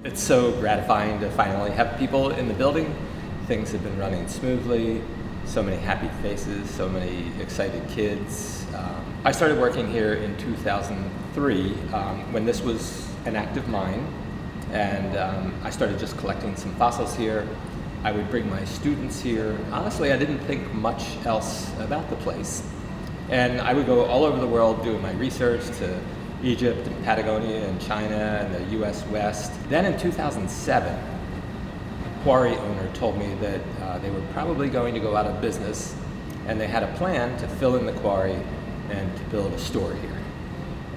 It's so gratifying to finally have people in the building. Things have been running smoothly, so many happy faces, so many excited kids. I started working here in 2003 when this was an active mine, and I started just collecting some fossils here. I would bring my students here. Honestly, I didn't think much else about the place. And I would go all over the world doing my research to Egypt and Patagonia and China and the US West. Then in 2007, a quarry owner told me that they were probably going to go out of business, and they had a plan to fill in the quarry and to build a store here.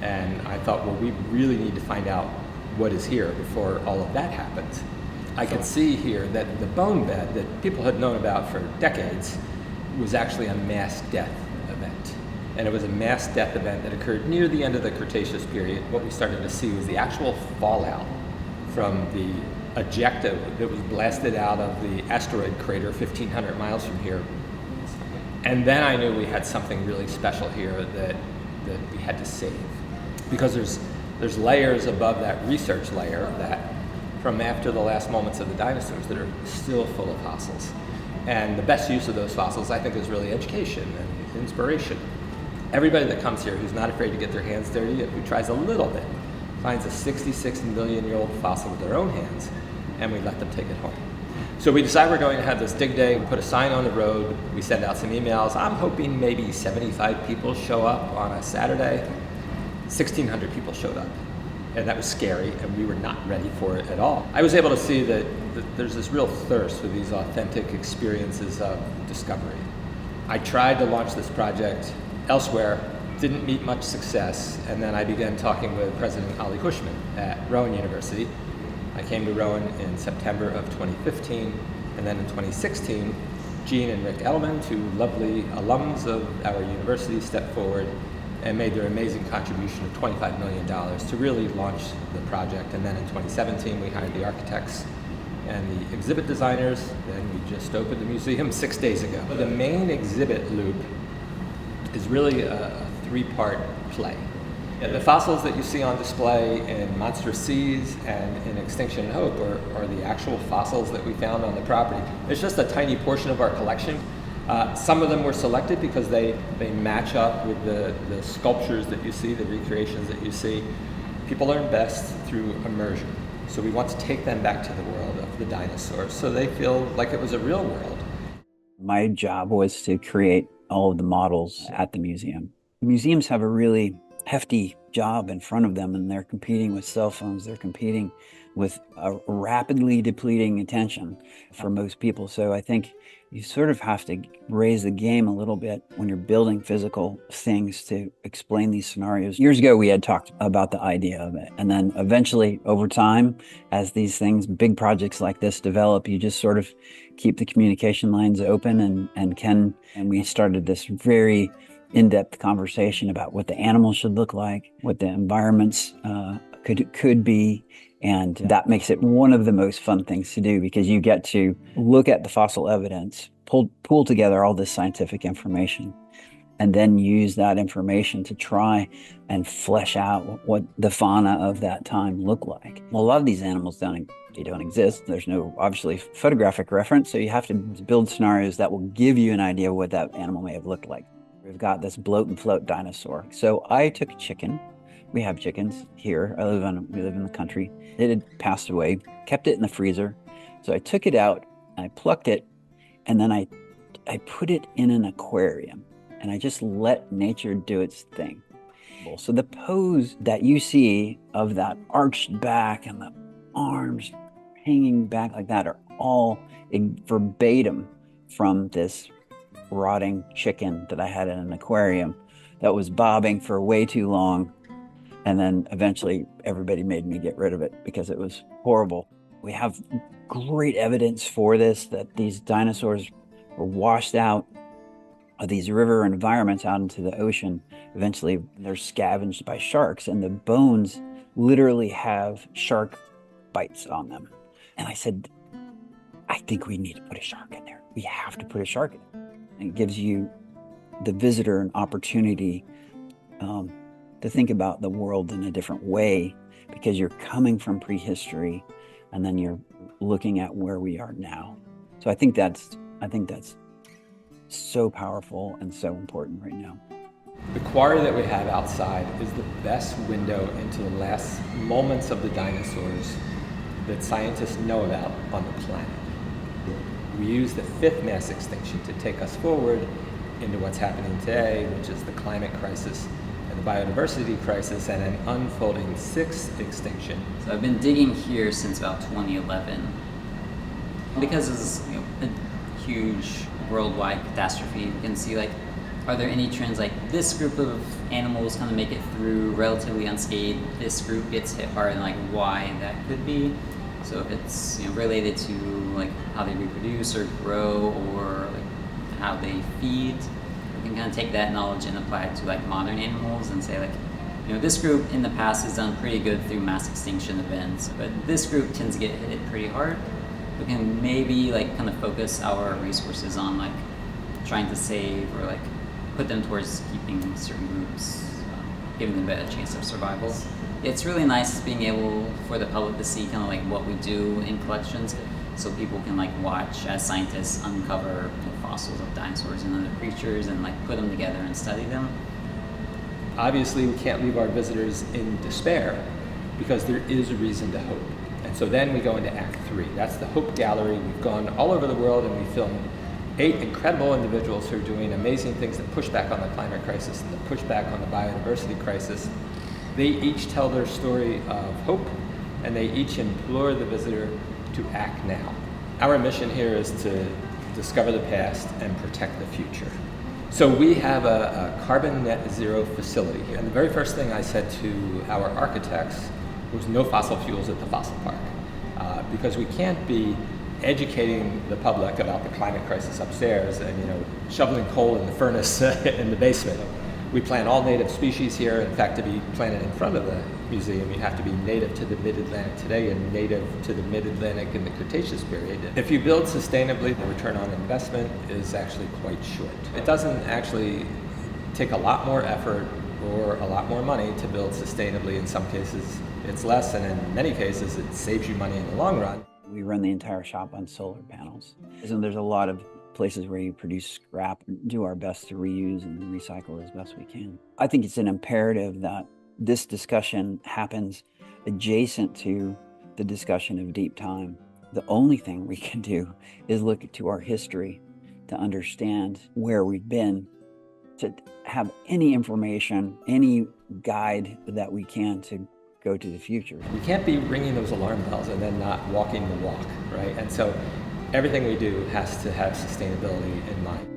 And I thought, well, we really need to find out what is here before all of that happens. I could see here that the bone bed that people had known about for decades was actually a mass death event. And it was a mass death event that occurred near the end of the Cretaceous period. What we started to see was the actual fallout from the ejecta that was blasted out of the asteroid crater 1,500 miles from here. And then I knew we had something really special here that we had to save. Because there's layers above that research layer that from after the last moments of the dinosaurs that are still full of fossils. And the best use of those fossils, I think, is really education and inspiration. Everybody that comes here who's not afraid to get their hands dirty and who tries a little bit finds a 66 million-year-old fossil with their own hands, and we let them take it home. So we decide we're going to have this dig day. We put a sign on the road. We send out some emails. I'm hoping maybe 75 people show up on a Saturday. 1,600 people showed up, and that was scary, and we were not ready for it at all. I was able to see that there's this real thirst for these authentic experiences of discovery. I tried to launch this project elsewhere, didn't meet much success, and then I began talking with President Ali Cushman at Rowan University. I came to Rowan in September of 2015, and then in 2016, Jean and Rick Edelman, two lovely alums of our university, stepped forward and made their amazing contribution of $25 million to really launch the project. And then in 2017, we hired the architects and the exhibit designers, and we just opened the museum 6 days ago. The main exhibit loop is really a three-part play. The fossils that you see on display in Monstrous Seas and in Extinction and Hope are the actual fossils that we found on the property. It's just a tiny portion of our collection. Some of them were selected because they match up with the sculptures that you see, the recreations that you see. People learn best through immersion. So we want to take them back to the world of the dinosaurs so they feel like it was a real world. My job was to create all of the models at the museum. Museums have a really hefty job in front of them, and they're competing with cell phones. They're competing with a rapidly depleting attention for most people. So I think you sort of have to raise the game a little bit when you're building physical things to explain these scenarios. Years ago, we had talked about the idea of it. And then eventually, over time, as these things, big projects like this develop, you just sort of keep the communication lines open and we started this very in-depth conversation about what the animals should look like, what the environments could be. And that makes it one of the most fun things to do, because you get to look at the fossil evidence, pull together all this scientific information, and then use that information to try and flesh out what the fauna of that time looked like. Well, a lot of these animals don't exist. There's no, obviously, photographic reference, so you have to build scenarios that will give you an idea of what that animal may have looked like. We've got this bloat and float dinosaur. So I took a chicken. We have chickens here. We live in the country. It had passed away, kept it in the freezer. So I took it out, and I plucked it, and then I put it in an aquarium, and I just let nature do its thing. So the pose that you see of that arched back and the arms hanging back like that are all verbatim from this rotting chicken that I had in an aquarium that was bobbing for way too long. And then eventually everybody made me get rid of it because it was horrible. We have great evidence for this, that these dinosaurs were washed out of these river environments out into the ocean. Eventually they're scavenged by sharks, and the bones literally have shark bites on them. And I said, I think we need to put a shark in there. We have to put a shark in there. It gives you, the visitor, an opportunity to think about the world in a different way, because you're coming from prehistory and then you're looking at where we are now. So I think that's so powerful and so important right now. The quarry that we have outside is the best window into the last moments of the dinosaurs that scientists know about on the planet. We use the 5th mass extinction to take us forward into what's happening today, which is the climate crisis and the biodiversity crisis, and an unfolding 6th extinction. So I've been digging here since about 2011. Because it's a huge worldwide catastrophe, you can see are there any trends this group of animals kind of make it through relatively unscathed, this group gets hit hard, and why that could be. So if it's related to how they reproduce or grow or how they feed, we can kind of take that knowledge and apply it to modern animals and say this group in the past has done pretty good through mass extinction events, but this group tends to get hit pretty hard. We can maybe kind of focus our resources on trying to save or put them towards keeping certain groups, giving them a better chance of survival. It's really nice being able for the public to see kind of what we do in collections, so people can watch as scientists uncover fossils of dinosaurs and other creatures and put them together and study them. Obviously, we can't leave our visitors in despair because there is a reason to hope. And so then we go into Act 3. That's the Hope Gallery. We've gone all over the world and we filmed 8 incredible individuals who are doing amazing things that push back on the climate crisis and that push back on the biodiversity crisis. They each tell their story of hope, and they each implore the visitor to act now. Our mission here is to discover the past and protect the future. So we have a carbon net zero facility here. And the very first thing I said to our architects was no fossil fuels at the fossil park, because we can't be educating the public about the climate crisis upstairs and shoveling coal in the furnace in the basement. We plant all native species here. In fact, to be planted in front of the museum, you have to be native to the mid-Atlantic today and native to the mid-Atlantic in the Cretaceous period. If you build sustainably, the return on investment is actually quite short. It doesn't actually take a lot more effort or a lot more money to build sustainably. In some cases, it's less, and in many cases, it saves you money in the long run. We run the entire shop on solar panels. And there's a lot of places where you produce scrap and do our best to reuse and recycle as best we can. I think it's an imperative that this discussion happens adjacent to the discussion of deep time. The only thing we can do is look to our history to understand where we've been, to have any information, any guide that we can to go to the future. We can't be ringing those alarm bells and then not walking the walk, right? And so everything we do has to have sustainability in mind.